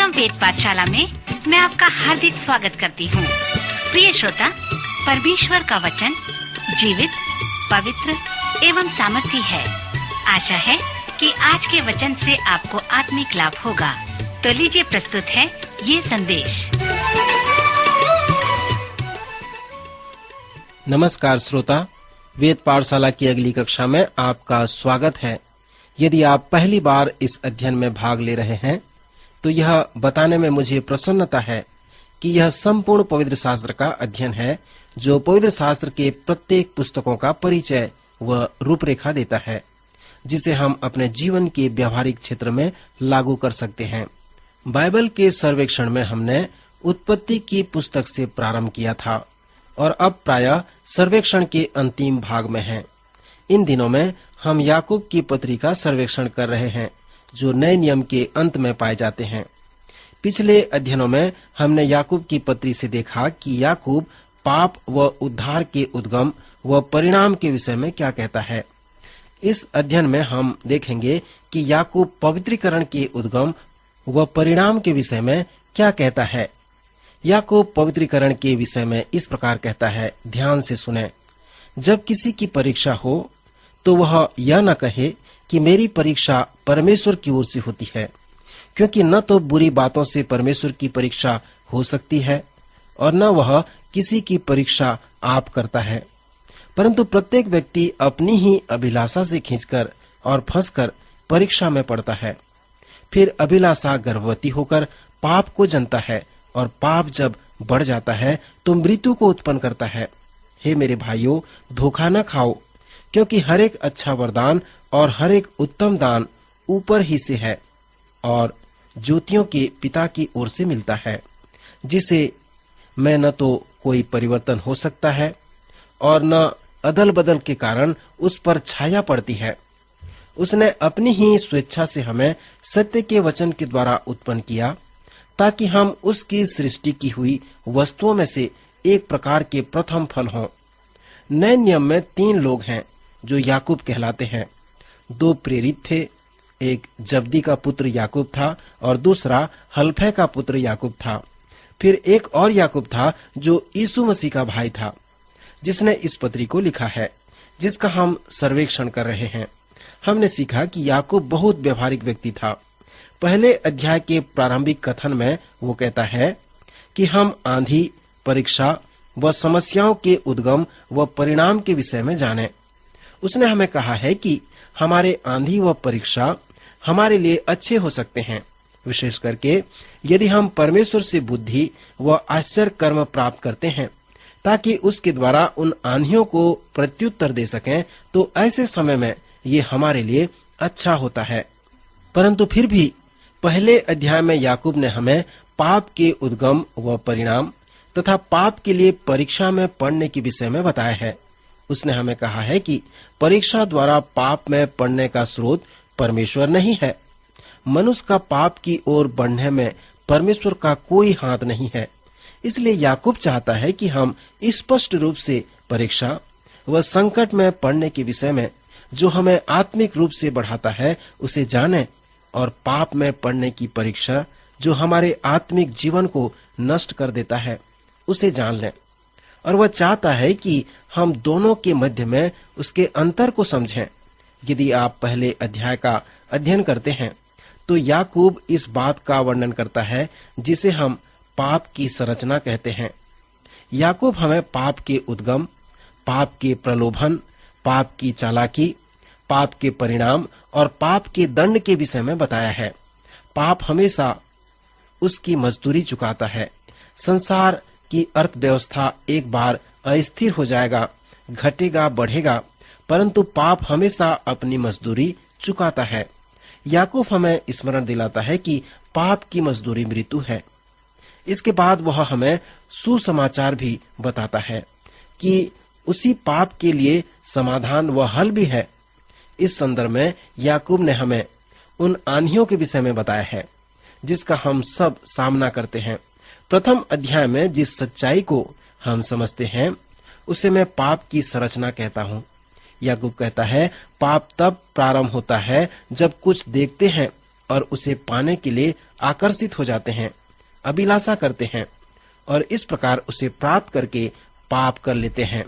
कार्यक्रम वेद पाठशाला में मैं आपका हार्दिक स्वागत करती हूँ। प्रिय श्रोता, परमेश्वर का वचन जीवित, पवित्र एवं सामर्थी है। आशा है कि आज के वचन से आपको आत्मिक लाभ होगा। तो लीजिए प्रस्तुत है ये संदेश। नमस्कार श्रोता, वेद पाठशाला की अगली कक्षा में आपका स्वागत है। यदि आप पहली बार इस अध्ययन में भाग ले रहे हैं तो यह बताने में मुझे प्रसन्नता है कि यह संपूर्ण पवित्र शास्त्र का अध्ययन है, जो पवित्र शास्त्र के प्रत्येक पुस्तकों का परिचय व रूपरेखा देता है, जिसे हम अपने जीवन के व्यावहारिक क्षेत्र में लागू कर सकते हैं। बाइबल के सर्वेक्षण में हमने उत्पत्ति की पुस्तक से प्रारंभ किया था और अब प्रायः सर्वेक्षण के अंतिम भाग में हैं। इन दिनों में हम याकूब की पत्री का सर्वेक्षण कर रहे हैं, जो नए नियम के अंत में पाए जाते हैं। पिछले अध्ययनों में हमने याकूब की पत्री से देखा कि याकूब पाप व उद्धार के उद्गम व परिणाम के विषय में क्या कहता है। इस अध्ययन में हम देखेंगे कि याकूब पवित्रीकरण के उद्गम व परिणाम के विषय में क्या कहता है। याकूब पवित्रीकरण के विषय में इस प्रकार कहता है, ध्यान से सुने। जब किसी की परीक्षा हो तो वह यह न कहे कि मेरी परीक्षा परमेश्वर की ओर से होती है, क्योंकि न तो बुरी बातों से परमेश्वर की परीक्षा हो सकती है और न वह किसी की परीक्षा आप करता है, परंतु प्रत्येक व्यक्ति अपनी ही अभिलाषा से खींचकर और फंसकर परीक्षा में पड़ता है। फिर अभिलाषा गर्भवती होकर पाप को जनता है और पाप जब बढ़ जाता है तो मृत्यु को उत्पन्न करता है। हे मेरे भाइयों, धोखा न खाओ, क्योंकि हर एक अच्छा वरदान और हर एक उत्तम दान ऊपर ही से है और ज्योतियों के पिता की ओर से मिलता है, जिसे में न तो कोई परिवर्तन हो सकता है और न अदल बदल के कारण उस पर छाया पड़ती है। उसने अपनी ही स्वेच्छा से हमें सत्य के वचन के द्वारा उत्पन्न किया, ताकि हम उसकी सृष्टि की हुई वस्तुओं में से एक प्रकार के प्रथम फल हों। नए नियम में 3 लोग हैं जो याकूब कहलाते हैं। 2 प्रेरित थे, एक जब्दी का पुत्र याकूब था और दूसरा हल्फै का पुत्र याकूब था। फिर एक और याकूब था जो यीशु मसीह का भाई था, जिसने इस पत्री को लिखा है, जिसका हम सर्वेक्षण कर रहे हैं। हमने सीखा कि याकूब बहुत व्यवहारिक व्यक्ति था। पहले अध्याय के प्रारंभिक कथन में वो कहता है कि हम आंधी, परीक्षा व समस्याओं के उद्गम व परिणाम के विषय में जानें। उसने हमें कहा है कि हमारे आंधी व परीक्षा हमारे लिए अच्छे हो सकते हैं, विशेष करके यदि हम परमेश्वर से बुद्धि व आश्चर्य कर्म प्राप्त करते हैं, ताकि उसके द्वारा उन आंधियों को प्रत्युत्तर दे सकें, तो ऐसे समय में ये हमारे लिए अच्छा होता है। परंतु फिर भी पहले अध्याय में याकूब ने हमें पाप के उद्गम व परिणाम तथा पाप के लिए परीक्षा में पड़ने के विषय में बताया है। उसने हमें कहा है कि परीक्षा द्वारा पाप में पड़ने का स्रोत परमेश्वर नहीं है। मनुष्य का पाप की ओर बढ़ने में परमेश्वर का कोई हाथ नहीं है। इसलिए याकूब चाहता है कि हम स्पष्ट रूप से परीक्षा व संकट में पड़ने के विषय में, जो हमें आत्मिक रूप से बढ़ाता है, उसे जानें, और पाप में पड़ने की परीक्षा, जो हमारे आत्मिक जीवन को नष्ट कर देता है, उसे जान लें। और वह चाहता है कि हम दोनों के मध्य में उसके अंतर को समझें। यदि आप पहले अध्याय का अध्ययन करते हैं तो याकूब इस बात का वर्णन करता है जिसे हम पाप की संरचना कहते हैं। याकूब हमें पाप के उद्गम, पाप के प्रलोभन, पाप की चालाकी, पाप के परिणाम और पाप के दंड के विषय में बताया है। पाप हमेशा उसकी मजदूरी चुकाता है। संसार की अर्थव्यवस्था एक बार अस्थिर हो जाएगा, घटेगा, बढ़ेगा, परंतु पाप हमेशा अपनी मजदूरी चुकाता है। याकूब हमें स्मरण दिलाता है कि पाप की मजदूरी मृत्यु है। इसके बाद वह हमें सुसमाचार भी बताता है कि उसी पाप के लिए समाधान व हल भी है। इस संदर्भ में याकूब ने हमें उन आंधियों के विषय में बताया है जिसका हम सब सामना करते हैं। प्रथम अध्याय में जिस सच्चाई को हम समझते हैं उसे मैं पाप की संरचना कहता हूँ। याकूब कहता है, पाप तब प्रारंभ होता है जब कुछ देखते हैं और उसे पाने के लिए आकर्षित हो जाते हैं, अभिलाषा करते हैं और इस प्रकार उसे प्राप्त करके पाप कर लेते हैं।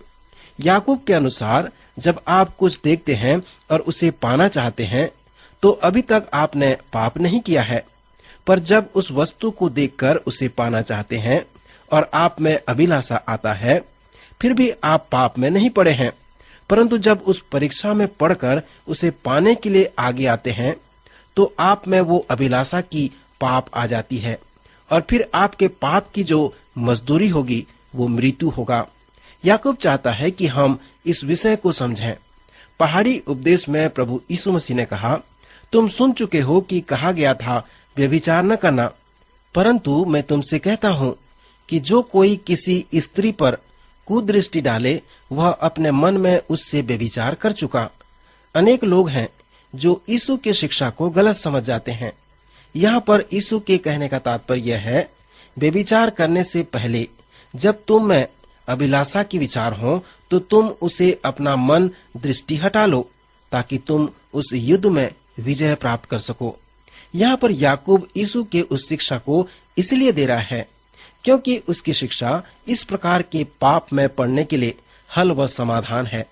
याकूब के अनुसार जब आप कुछ देखते हैं और उसे पाना चाहते हैं तो अभी तक आपने पाप नहीं किया है, पर जब उस वस्तु को देखकर उसे पाना चाहते हैं और आप में अभिलाषा आता है, फिर भी आप पाप में नहीं पड़े हैं। परंतु जब उस परीक्षा में पढ़कर उसे पाने के लिए आगे आते हैं तो आप में वो अभिलाषा की पाप आ जाती है और फिर आपके पाप की जो मजदूरी होगी वो मृत्यु होगा। याकूब चाहता है कि हम इस विषय को समझें। पहाड़ी उपदेश में प्रभु यीशु मसीह ने कहा, तुम सुन चुके हो कि कहा गया था व्यभिचार न करना, परंतु मैं तुमसे कहता हूँ कि जो कोई किसी स्त्री पर कुदृष्टि डाले वह अपने मन में उससे व्यभिचार कर चुका। अनेक लोग हैं जो यीशु की शिक्षा को गलत समझ जाते हैं। यहाँ पर यीशु के कहने का तात्पर्य यह है, व्यभिचार करने से पहले जब तुम में अभिलाषा की विचार हो तो तुम उसे अपना मन दृष्टि हटा लो ताकि तुम उस युद्ध में विजय प्राप्त कर सको। यहाँ पर याकूब यीशु के उस शिक्षा को इसलिए दे रहा है क्योंकि उसकी शिक्षा इस प्रकार के पाप में पड़ने के लिए हल व समाधान है।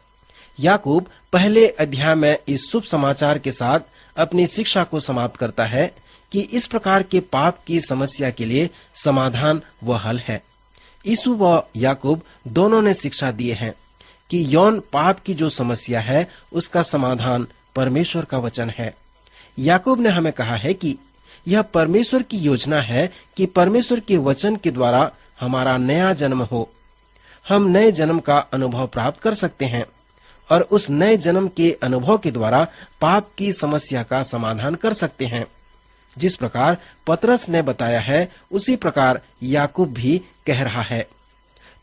याकूब पहले अध्याय में इस शुभ समाचार के साथ अपनी शिक्षा को समाप्त करता है कि इस प्रकार के पाप की समस्या के लिए समाधान व हल है। यीशु व याकूब दोनों ने शिक्षा दिए हैं कि यौन पाप की जो समस्या है उसका समाधान परमेश्वर का वचन है। याकूब ने हमें कहा है कि यह परमेश्वर की योजना है कि परमेश्वर के वचन के द्वारा हमारा नया जन्म हो। हम नए जन्म का अनुभव प्राप्त कर सकते हैं और उस नए जन्म के अनुभव के द्वारा पाप की समस्या का समाधान कर सकते हैं। जिस प्रकार पतरस ने बताया है उसी प्रकार याकूब भी कह रहा है।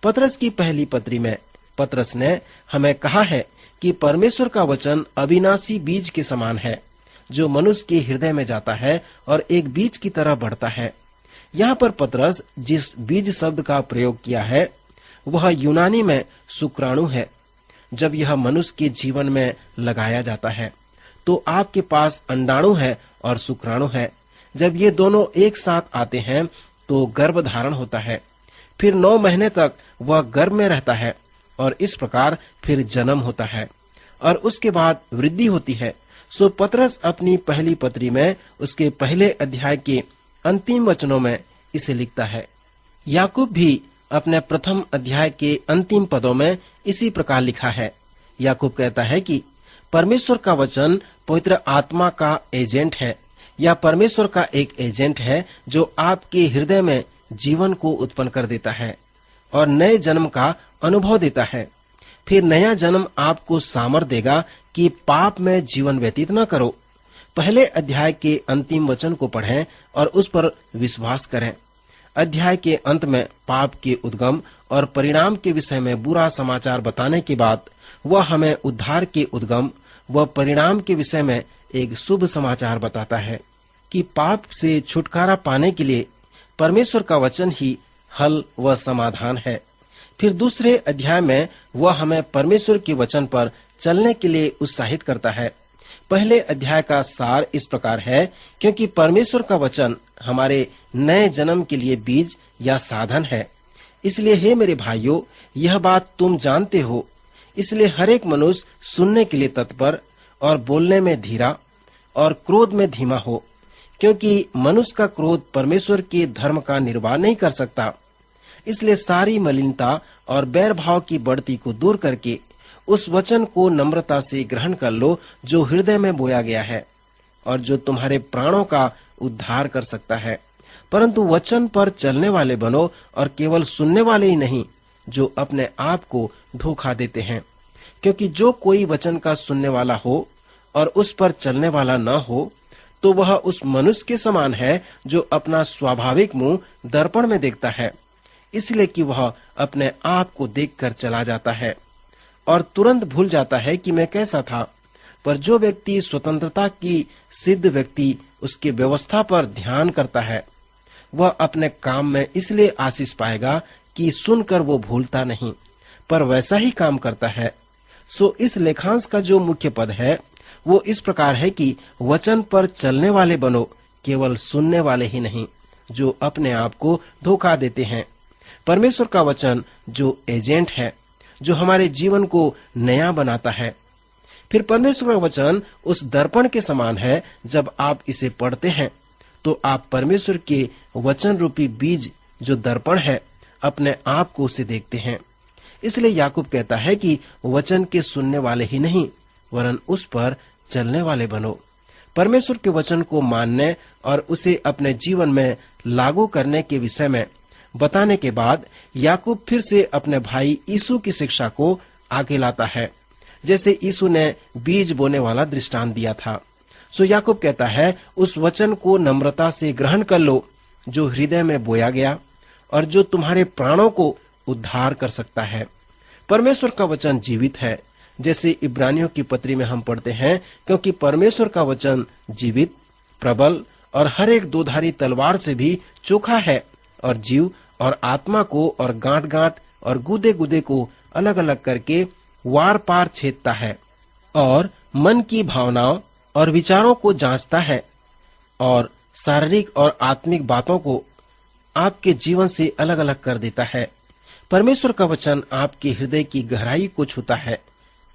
पतरस की पहली पत्री में पतरस ने हमें कहा है कि परमेश्वर का वचन अविनाशी बीज के समान है जो मनुष्य के हृदय में जाता है और एक बीज की तरह बढ़ता है। यहाँ पर पतरस जिस बीज शब्द का प्रयोग किया है वह यूनानी में शुक्राणु है। जब यह मनुष्य के जीवन में लगाया जाता है तो आपके पास अंडाणु है और शुक्राणु है। जब ये दोनों एक साथ आते हैं तो गर्भ धारण होता है, फिर 9 महीने तक वह गर्भ में रहता है और इस प्रकार फिर जन्म होता है और उसके बाद वृद्धि होती है। सो पतरस अपनी पहली पत्री में उसके पहले अध्याय के अंतिम वचनों में इसे लिखता है। याकूब भी अपने प्रथम अध्याय के अंतिम पदों में इसी प्रकार लिखा है। याकूब कहता है कि परमेश्वर का वचन पवित्र आत्मा का एजेंट है या परमेश्वर का एक एजेंट है जो आपके हृदय में जीवन को उत्पन्न कर देता है और नए जन्म का अनुभव देता है। फिर नया जन्म आपको सामर्थ्य देगा कि पाप में जीवन व्यतीत न करो। पहले अध्याय के अंतिम वचन को पढ़ें और उस पर विश्वास करें। अध्याय के अंत में पाप के उद्गम और परिणाम के विषय में बुरा समाचार बताने के बाद वह हमें उद्धार के उद्गम व परिणाम के विषय में एक शुभ समाचार बताता है कि पाप से छुटकारा पाने के लिए परमेश्वर का वचन ही हल व समाधान है। फिर दूसरे अध्याय में वह हमें परमेश्वर के वचन पर चलने के लिए उत्साहित करता है। पहले अध्याय का सार इस प्रकार है, क्योंकि परमेश्वर का वचन हमारे नए जन्म के लिए बीज या साधन है। इसलिए हे मेरे भाइयों, यह बात तुम जानते हो। इसलिए हर एक मनुष्य सुनने के लिए तत्पर और बोलने में धीरा और क्रोध में धीमा हो, क्योंकि मनुष्य का क्रोध परमेश्वर के धर्म का निर्वाह नहीं कर सकता। इसलिए सारी मलिनता और बैर भाव की बढ़ती को दूर करके उस वचन को नम्रता से ग्रहण कर लो जो हृदय में बोया गया है और जो तुम्हारे प्राणों का उद्धार कर सकता है। परंतु वचन पर चलने वाले बनो और केवल सुनने वाले ही नहीं जो अपने आप को धोखा देते हैं, क्योंकि जो कोई वचन का सुनने वाला हो और उस पर चलने वाला न हो तो वह उस मनुष्य के समान है जो अपना स्वाभाविक मुंह दर्पण में देखता है, इसलिए कि वह अपने आप को देखकर चला जाता है और तुरंत भूल जाता है कि मैं कैसा था। पर जो व्यक्ति स्वतंत्रता की सिद्ध व्यक्ति उसकी व्यवस्था पर ध्यान करता है वह अपने काम में इसलिए आशीष पाएगा कि सुनकर वो भूलता नहीं पर वैसा ही काम करता है। सो इस लेखांश का जो मुख्य पद है वो इस प्रकार है कि वचन पर चलने वाले बनो, केवल सुनने वाले ही नहीं जो अपने आप को धोखा देते हैं। परमेश्वर का वचन जो एजेंट है, जो हमारे जीवन को नया बनाता है। फिर परमेश्वर का वचन उस दर्पण के समान है। जब आप इसे पढ़ते हैं तो आप परमेश्वर के वचन रूपी बीज जो दर्पण है, अपने आप को उसे देखते हैं। इसलिए याकूब कहता है कि वचन के सुनने वाले ही नहीं वरन उस पर चलने वाले बनो। परमेश्वर के वचन को मानने और उसे अपने जीवन में लागू करने के विषय में बताने के बाद याकूब फिर से अपने भाई यीशु की शिक्षा को आगे लाता है, जैसे यीशु ने बीज बोने वाला दृष्टांत दिया था। सो याकूब कहता है, उस वचन को नम्रता से ग्रहण कर लो जो हृदय में बोया गया और जो तुम्हारे प्राणों को उद्धार कर सकता है। परमेश्वर का वचन जीवित है, जैसे इब्रानियों की पत्री में हम पढ़ते हैं, क्योंकि परमेश्वर का वचन जीवित, प्रबल और हर एक दोधारी तलवार से भी चोखा है और जीव और आत्मा को और गांठ गांठ और गुदे गुदे को अलग अलग करके वार पार छेदता है और मन की भावनाओं और विचारों को जांचता है और शारीरिक और आत्मिक बातों को आपके जीवन से अलग अलग कर देता है। परमेश्वर का वचन आपके हृदय की गहराई को छूता है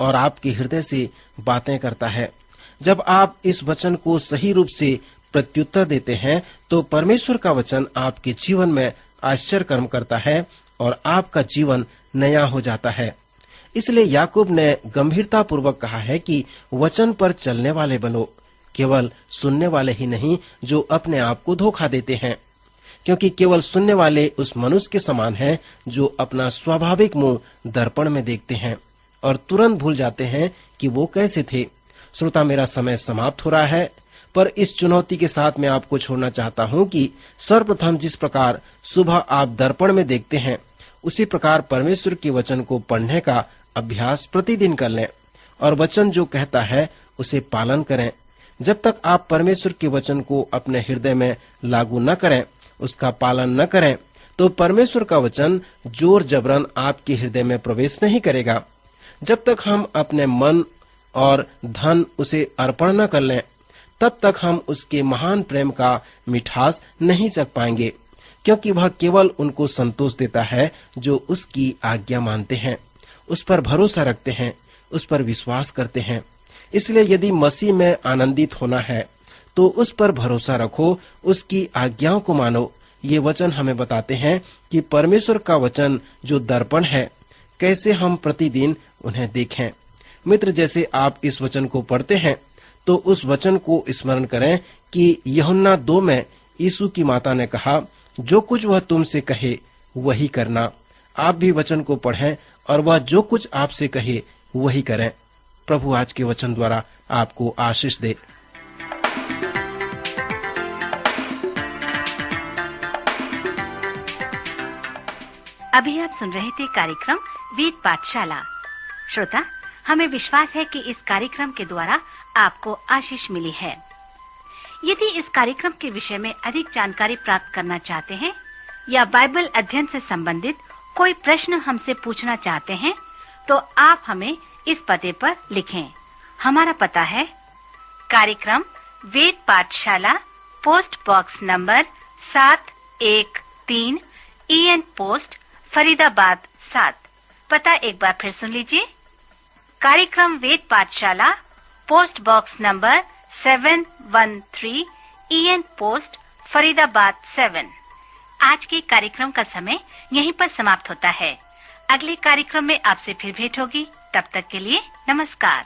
और आपके हृदय से बातें करता है। जब आप इस वचन को सही रूप से प्रत्युत्तर देते हैं तो परमेश्वर का वचन आपके जीवन में आश्चर्य कर्म करता है और आपका जीवन नया हो जाता है। इसलिए याकूब ने गंभीरता पूर्वक कहा है कि वचन पर चलने वाले बनो, केवल सुनने वाले ही नहीं जो अपने आप को धोखा देते हैं, क्योंकि केवल सुनने वाले उस मनुष्य के समान हैं जो अपना स्वाभाविक मुंह दर्पण में देखते हैं और तुरंत भूल जाते हैं कि वो कैसे थे। श्रोता, मेरा समय समाप्त हो रहा है, पर इस चुनौती के साथ मैं आपको छोड़ना चाहता हूं कि सर्वप्रथम जिस प्रकार सुबह आप दर्पण में देखते हैं, उसी प्रकार परमेश्वर के वचन को पढ़ने का अभ्यास प्रतिदिन कर लें और वचन जो कहता है उसे पालन करें। जब तक आप परमेश्वर के वचन को अपने हृदय में लागू न करें, उसका पालन न करें, तो परमेश्वर का वचन जोर जबरन आपके हृदय में प्रवेश नहीं करेगा। जब तक हम अपने मन और धन उसे अर्पण न कर लें, तब तक हम उसके महान प्रेम का मिठास नहीं चख पाएंगे, क्योंकि वह केवल उनको संतोष देता है जो उसकी आज्ञा मानते हैं, उस पर भरोसा रखते हैं, उस पर विश्वास करते हैं। इसलिए यदि मसीह में आनंदित होना है तो उस पर भरोसा रखो, उसकी आज्ञाओं को मानो। ये वचन हमें बताते हैं कि परमेश्वर का वचन जो दर्पण है, कैसे हम प्रतिदिन उन्हें देखें। मित्र, जैसे आप इस वचन को पढ़ते हैं तो उस वचन को स्मरण करें कि यूहन्ना 2 में यीशु की माता ने कहा, जो कुछ वह तुमसे कहे वही करना। आप भी वचन को पढ़ें और वह जो कुछ आपसे कहे वही करें। प्रभु आज के वचन द्वारा आपको आशीष दे। अभी आप सुन रहे थे कार्यक्रम वेद पाठशाला। श्रोता, हमें विश्वास है कि इस कार्यक्रम के द्वारा आपको आशीष मिली है। यदि इस कार्यक्रम के विषय में अधिक जानकारी प्राप्त करना चाहते हैं या बाइबल अध्ययन से संबंधित कोई प्रश्न हमसे पूछना चाहते हैं, तो आप हमें इस पते पर लिखें। हमारा पता है कार्यक्रम वेद पाठशाला, post box number 713, EN post, Faridabad 7। पता एक बार फिर सुन लीजिए। कार्यक्रम वेद पाठशाला, post box number 713, EN post, Faridabad 7। आज के कार्यक्रम का समय यहीं पर समाप्त होता है। अगले कार्यक्रम में आपसे फिर भेंट होगी। तब तक के लिए नमस्कार।